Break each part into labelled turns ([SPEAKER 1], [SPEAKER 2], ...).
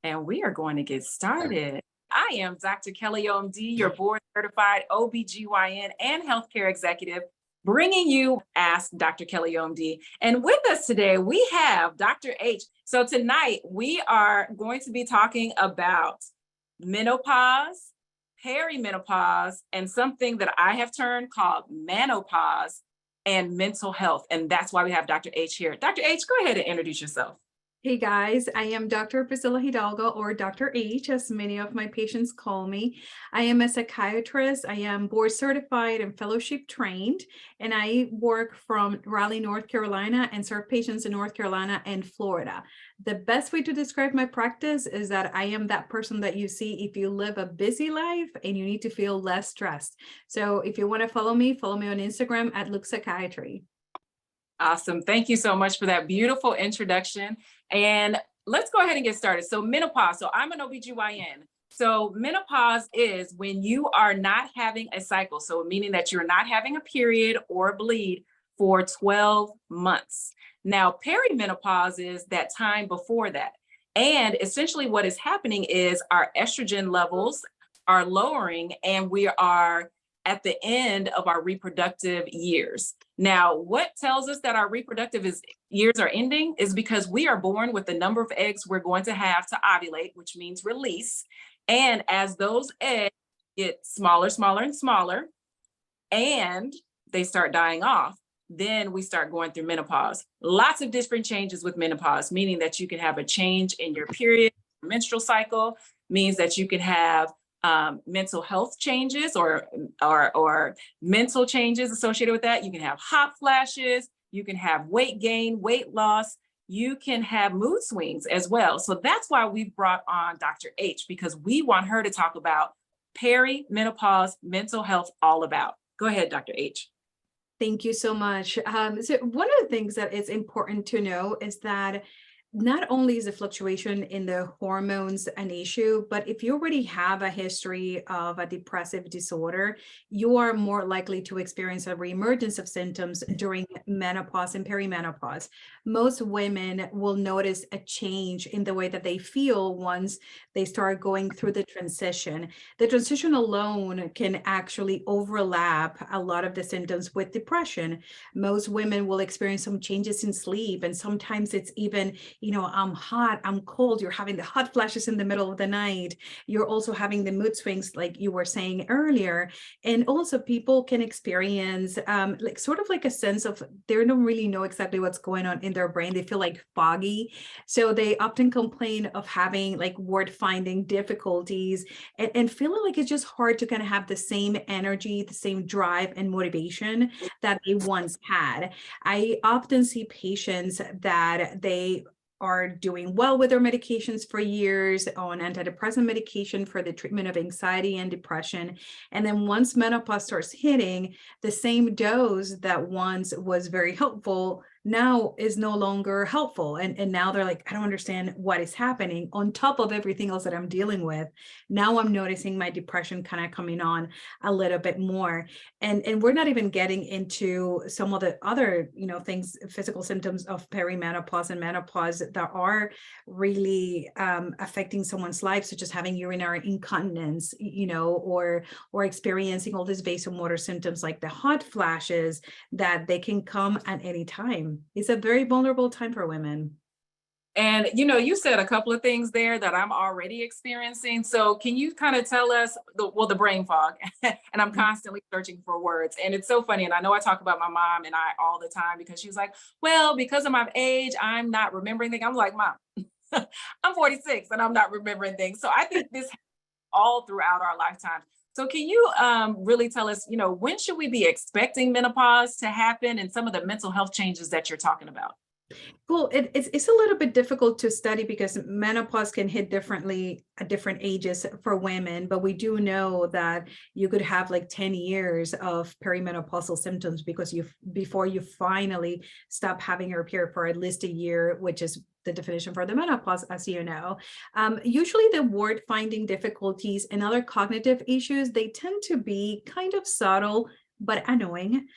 [SPEAKER 1] And we are going to get started. I am Dr. Kelly OMD, your board certified OBGYN and healthcare executive, bringing you Ask Dr. Kelly OMD. And with us today, we have Dr. H. So tonight, we are going to be talking about menopause, perimenopause, and something that I have termed called menopause and mental health. And that's why we have Dr. H here. Dr. H, go ahead and introduce yourself.
[SPEAKER 2] Hey guys, I am Dr. Priscilla Hidalgo, or Dr. H, as many of my patients call me. I am a psychiatrist. I am board certified and fellowship trained, and I work from Raleigh, North Carolina, and serve patients in North Carolina and Florida. The best way to describe my practice is that I am that person that you see if you live a busy life and you need to feel less stressed. So if you want to follow me on Instagram at Look Psychiatry.
[SPEAKER 1] Awesome. Thank you so much for that beautiful introduction. And let's go ahead and get started. So menopause. So I'm an OBGYN. So menopause is when you are not having a cycle. So meaning that you're not having a period or bleed for 12 months. Now, perimenopause is that time before that. And essentially what is happening is our estrogen levels are lowering and we are at the end of our reproductive years. Now, what tells us that our reproductive years are ending is because we are born with the number of eggs we're going to have to ovulate, which means release. And as those eggs get smaller, smaller, and smaller, and they start dying off, then we start going through menopause. Lots of different changes with menopause, meaning that you can have a change in your period, menstrual cycle, means that you can have mental health changes or mental changes associated with that. You can have hot flashes, you can have weight gain, weight loss, you can have mood swings as well. So that's why we've brought on Dr. H, because we want her to talk about perimenopause, mental health, all about. Go ahead, Dr. H.
[SPEAKER 2] Thank you so much. So one of the things that is important to know is that not only is the fluctuation in the hormones an issue, but if you already have a history of a depressive disorder, you are more likely to experience a reemergence of symptoms during menopause and perimenopause. Most women will notice a change in the way that they feel once they start going through the transition. The transition alone can actually overlap a lot of the symptoms with depression. Most women will experience some changes in sleep, and sometimes it's even I'm hot, I'm cold, you're having the hot flashes in the middle of the night. You're also having the mood swings like you were saying earlier. And also people can experience like sort of like a sense of they don't really know exactly what's going on in their brain. They feel like foggy. So they often complain of having like word finding difficulties and feeling like it's just hard to kind of have the same energy, the same drive and motivation that they once had. I often see patients that they are doing well with their medications for years on antidepressant medication for the treatment of anxiety and depression. And then once menopause starts hitting, the same dose that once was very helpful now is no longer helpful. And now they're like, I don't understand what is happening on top of everything else that I'm dealing with. Now I'm noticing my depression kind of coming on a little bit more. And we're not even getting into some of the other, things, physical symptoms of perimenopause and menopause that are really affecting someone's life, such as having urinary incontinence, or experiencing all these vasomotor symptoms like the hot flashes that they can come at any time. It's a very vulnerable time for women.
[SPEAKER 1] And you said a couple of things there that I'm already experiencing. So can you kind of tell us the brain fog? And I'm constantly searching for words. And it's so funny. And I know I talk about my mom and I all the time because she was like, well, because of my age, I'm not remembering things. I'm like, Mom, I'm 46 and I'm not remembering things. So I think this all throughout our lifetime. So can you really tell us, when should we be expecting menopause to happen and some of the mental health changes that you're talking about?
[SPEAKER 2] Well, it's a little bit difficult to study because menopause can hit differently at different ages for women, but we do know that you could have like 10 years of perimenopausal symptoms before you finally stop having your period for at least a year, which is the definition for the menopause, as you know. Usually the word finding difficulties and other cognitive issues, they tend to be kind of subtle, but annoying.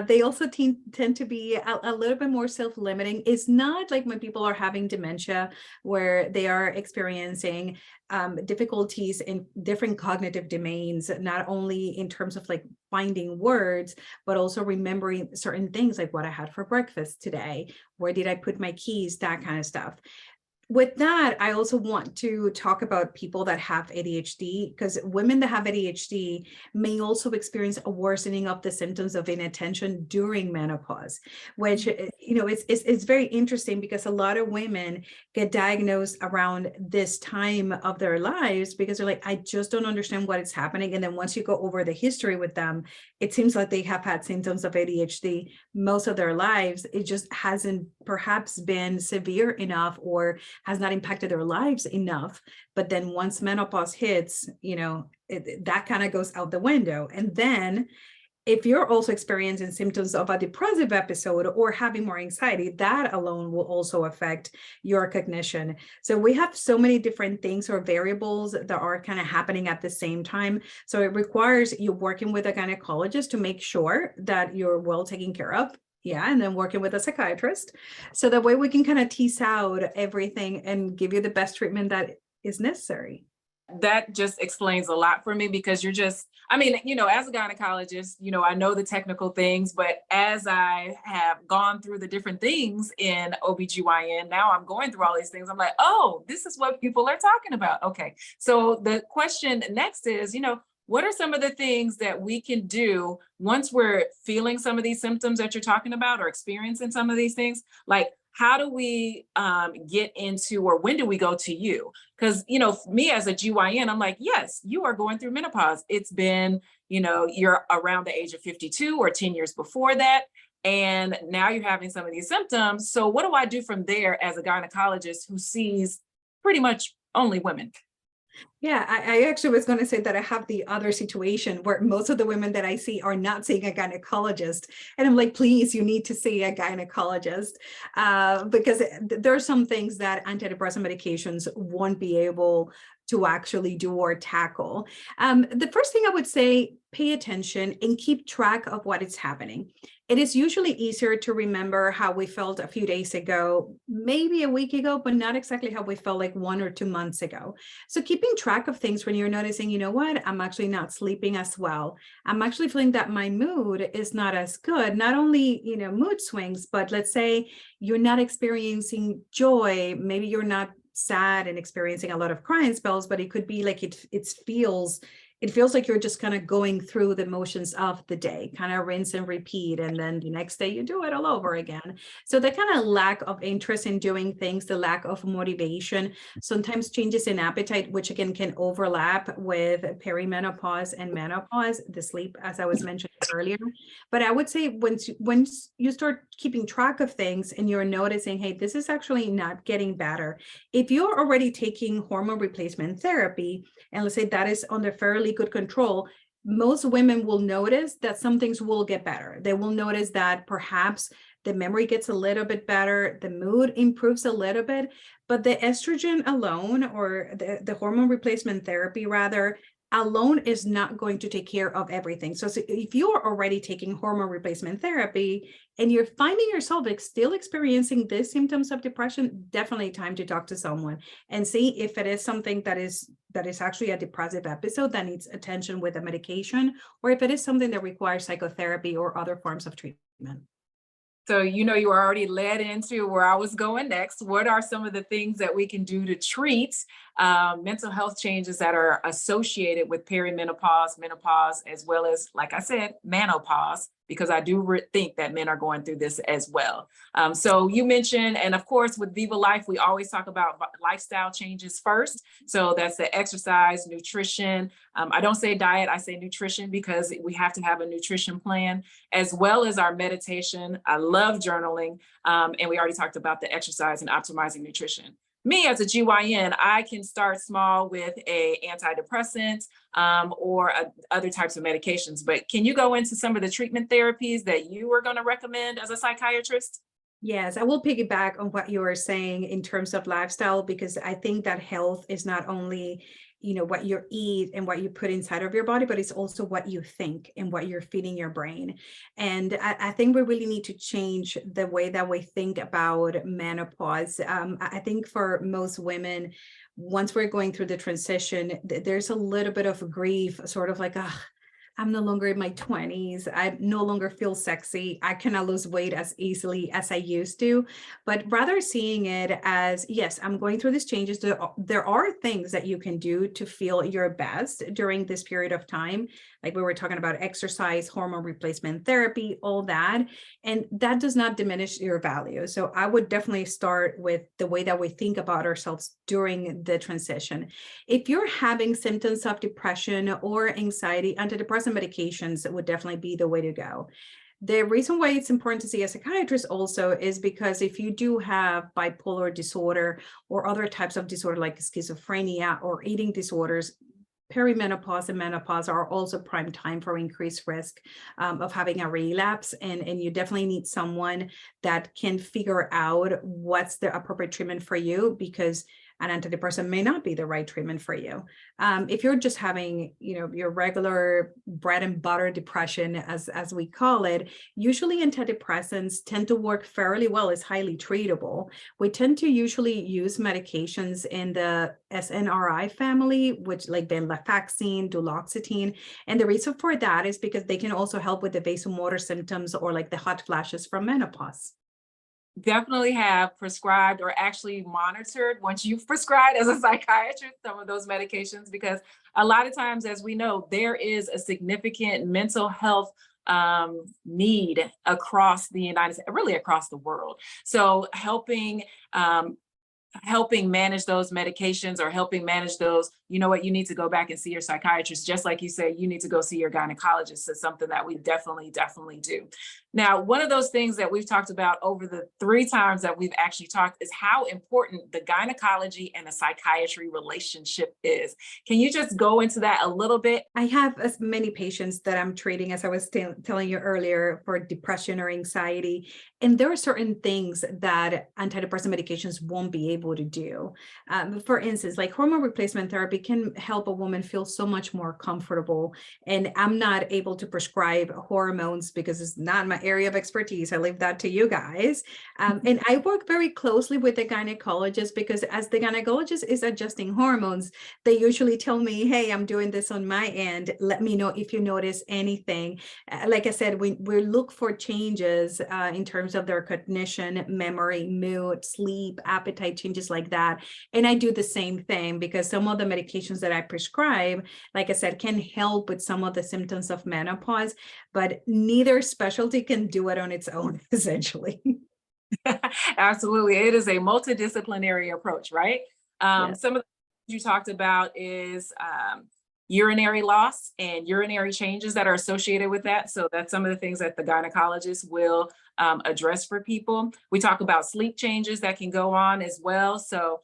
[SPEAKER 2] They also tend to be a little bit more self-limiting. It's not like when people are having dementia, where they are experiencing difficulties in different cognitive domains, not only in terms of like finding words, but also remembering certain things like what I had for breakfast today, where did I put my keys, that kind of stuff. With that, I also want to talk about people that have ADHD, because women that have ADHD may also experience a worsening of the symptoms of inattention during menopause, which, it's very interesting because a lot of women get diagnosed around this time of their lives because they're like, I just don't understand what is happening. And then once you go over the history with them, it seems like they have had symptoms of ADHD most of their lives. It just hasn't perhaps been severe enough or has not impacted their lives enough. But then once menopause hits, that kind of goes out the window. And then if you're also experiencing symptoms of a depressive episode or having more anxiety, that alone will also affect your cognition. So we have so many different things or variables that are kind of happening at the same time. So it requires you working with a gynecologist to make sure that you're well taken care of. Yeah, and then working with a psychiatrist. So that way we can kind of tease out everything and give you the best treatment that is necessary.
[SPEAKER 1] That just explains a lot for me because you're just, I mean, as a gynecologist, I know the technical things, but as I have gone through the different things in OBGYN, now I'm going through all these things. I'm like, oh, this is what people are talking about. Okay. So the question next is, what are some of the things that we can do once we're feeling some of these symptoms that you're talking about or experiencing some of these things? Like, how do we get into, or when do we go to you? Because, me as a GYN, I'm like, yes, you are going through menopause. It's been, you're around the age of 52 or 10 years before that. And now you're having some of these symptoms. So what do I do from there as a gynecologist who sees pretty much only women?
[SPEAKER 2] Yeah, I actually was going to say that I have the other situation where most of the women that I see are not seeing a gynecologist. And I'm like, please, you need to see a gynecologist because there are some things that antidepressant medications won't be able to actually do or tackle. The first thing I would say, pay attention and keep track of what is happening. It is usually easier to remember how we felt a few days ago, maybe a week ago, but not exactly how we felt like 1 or 2 months ago. So keeping track of things when you're noticing, you know what, I'm actually not sleeping as well. I'm actually feeling that my mood is not as good. Not only, mood swings, but let's say you're not experiencing joy. Maybe you're not sad and experiencing a lot of crying spells, but it could be like it feels like you're just kind of going through the motions of the day, kind of rinse and repeat. And then the next day you do it all over again. So the kind of lack of interest in doing things, the lack of motivation, sometimes changes in appetite, which again can overlap with perimenopause and menopause, the sleep, as I was mentioning earlier. But I would say once you start keeping track of things and you're noticing, hey, this is actually not getting better. If you're already taking hormone replacement therapy, and let's say that is under fairly good control, most women will notice that some things will get better. They will notice that perhaps the memory gets a little bit better, the mood improves a little bit, but the estrogen alone, or the hormone replacement therapy rather, alone is not going to take care of everything. So if you are already taking hormone replacement therapy and you're finding yourself still experiencing these symptoms of depression, definitely time to talk to someone and see if it is something that is actually a depressive episode that needs attention with a medication, or if it is something that requires psychotherapy or other forms of treatment.
[SPEAKER 1] So, you were already led into where I was going next. What are some of the things that we can do to treat mental health changes that are associated with perimenopause, menopause, as well as, like I said, menopause, because I do think that men are going through this as well. So you mentioned, and of course, with Vivalife, we always talk about lifestyle changes first. So that's the exercise, nutrition. I don't say diet, I say nutrition, because we have to have a nutrition plan, as well as our meditation. I love journaling. And we already talked about the exercise and optimizing nutrition. Me as a GYN, I can start small with a antidepressant or other types of medications. But can you go into some of the treatment therapies that you are going to recommend as a psychiatrist?
[SPEAKER 2] Yes, I will piggyback on what you were saying in terms of lifestyle, because I think that health is not only, what you eat and what you put inside of your body, but it's also what you think and what you're feeding your brain. And I think we really need to change the way that we think about menopause. I think for most women, once we're going through the transition, there's a little bit of grief, sort of like, ah, I'm no longer in my 20s. I no longer feel sexy. I cannot lose weight as easily as I used to, but rather seeing it as, yes, I'm going through these changes. There are things that you can do to feel your best during this period of time. Like we were talking about exercise, hormone replacement therapy, all that. And that does not diminish your value. So I would definitely start with the way that we think about ourselves during the transition. If you're having symptoms of depression or anxiety, antidepressant medications would definitely be the way to go. The reason why it's important to see a psychiatrist also is because if you do have bipolar disorder or other types of disorder like schizophrenia or eating disorders, perimenopause and menopause are also prime time for increased risk of having a relapse. And you definitely need someone that can figure out what's the appropriate treatment for you, because an antidepressant may not be the right treatment for you. If you're just having, your regular bread and butter depression, as we call it, usually antidepressants tend to work fairly well. It's highly treatable. We tend to usually use medications in the SNRI family, which like venlafaxine, duloxetine. And the reason for that is because they can also help with the vasomotor symptoms or like the hot flashes from menopause.
[SPEAKER 1] Definitely have prescribed or actually monitored once you've prescribed as a psychiatrist some of those medications, because a lot of times, as we know, there is a significant mental health need across the United States, really across the world. So helping manage those medications or helping manage those, you know what, you need to go back and see your psychiatrist. Just like you say, you need to go see your gynecologist. Is something that we definitely do. Now, one of those things that we've talked about over the 3 times that we've actually talked is how important the gynecology and the psychiatry relationship is. Can you just go into that a little bit?
[SPEAKER 2] I have as many patients that I'm treating, as I was telling you earlier, for depression or anxiety. And there are certain things that antidepressant medications won't be able to do. For instance, like hormone replacement therapy can help a woman feel so much more comfortable. And I'm not able to prescribe hormones because it's not my area of expertise. I leave that to you guys. And I work very closely with the gynecologist, because as the gynecologist is adjusting hormones, they usually tell me, hey, I'm doing this on my end. Let me know if you notice anything. Like I said, we look for changes in terms of their cognition, memory, mood, sleep, appetite, changes like that. And I do the same thing, because some of the medications that I prescribe, like I said, can help with some of the symptoms of menopause, but neither specialty can do it on its own, essentially.
[SPEAKER 1] Absolutely. It is a multidisciplinary approach, right?
[SPEAKER 2] Yes.
[SPEAKER 1] Some of the things you talked about is urinary loss and urinary changes that are associated with that. So that's some of the things that the gynecologist will address for people. We talk about sleep changes that can go on as well. So,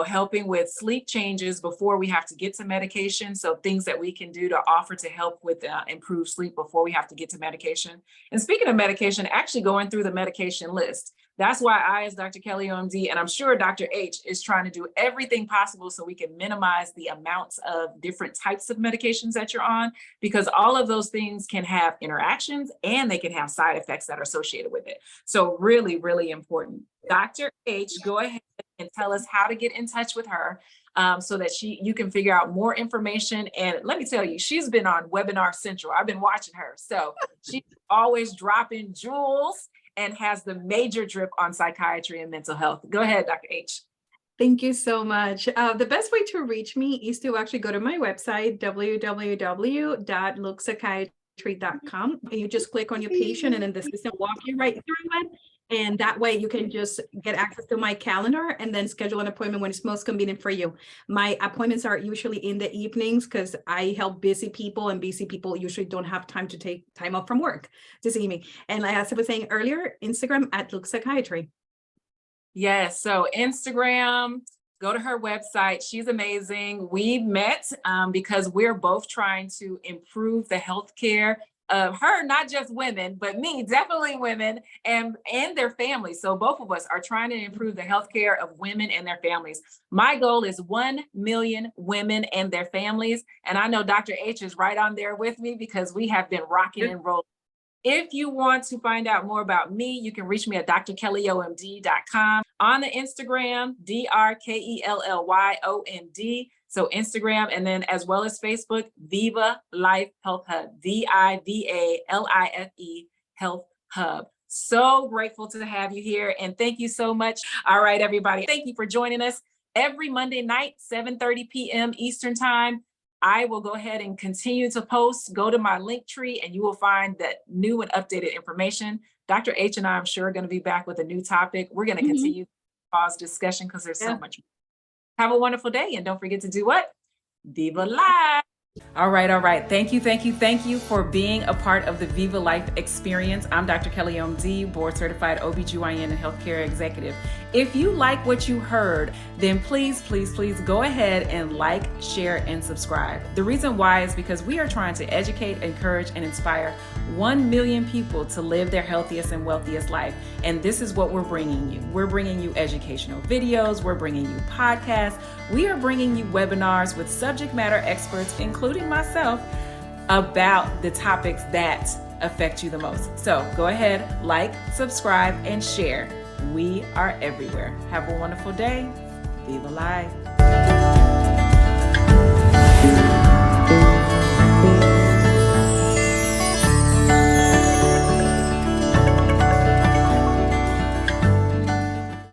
[SPEAKER 1] helping with sleep changes before we have to get to medication. So things that we can do to offer to help with improved sleep before we have to get to medication. And speaking of medication, actually going through the medication list. That's why I, as Dr. Kelly, OMD, and I'm sure Dr. H is trying to do everything possible so we can minimize the amounts of different types of medications that you're on, because all of those things can have interactions and they can have side effects that are associated with it. So really, really important. Dr. H, go ahead and tell us how to get in touch with her so that you can figure out more information. And let me tell you, she's been on Webinar Central. I've been watching her. So she's always dropping jewels and has the major drip on psychiatry and mental health. Go ahead, Dr. H.
[SPEAKER 2] Thank you so much. The best way to reach me is to actually go to my website, www.lookpsychiatry.com. And you just click on your patient, and then the system walk you right through it. And that way you can just get access to my calendar and then schedule an appointment when it's most convenient for you. My appointments are usually in the evenings because I help busy people, and busy people usually don't have time to take time off from work to see me. And like I was saying earlier, Instagram @lookpsychiatry.
[SPEAKER 1] Yes, so Instagram, go to her website. She's amazing. We met because we're both trying to improve the healthcare of her, not just women, but me, definitely women and their families. So both of us are trying to improve the healthcare of women and their families. My goal is 1 million women and their families. And I know Dr. H is right on there with me because we have been rocking and rolling. If you want to find out more about me, you can reach me at drkellyomd.com. On the Instagram, DRKELLYOMD. So Instagram, and then as well as Facebook, Vivalife Health Hub, VIVALIFE Health Hub. So grateful to have you here. And thank you so much. All right, everybody. Thank you for joining us every Monday night, 7:30 p.m. Eastern Time. I will go ahead and continue to post. Go to my link tree and you will find that new and updated information. Dr. H and I, I'm sure, are going to be back with a new topic. We're going to continue pause discussion because there's so much. Have a wonderful day. And don't forget to do what? Viva Life. All right. Thank you for being a part of the Viva Life experience. I'm Dr. Kelly OMD, board certified OBGYN and healthcare executive. If you like what you heard, then please go ahead and like, share, and subscribe. The reason why is because we are trying to educate, encourage, and inspire 1 million people to live their healthiest and wealthiest life. And this is what we're bringing you. We're bringing you educational videos. We're bringing you podcasts. We are bringing you webinars with subject matter experts, including myself, about the topics that affect you the most. So go ahead, like, subscribe, and share. We are everywhere. Have a wonderful day. Viva Life.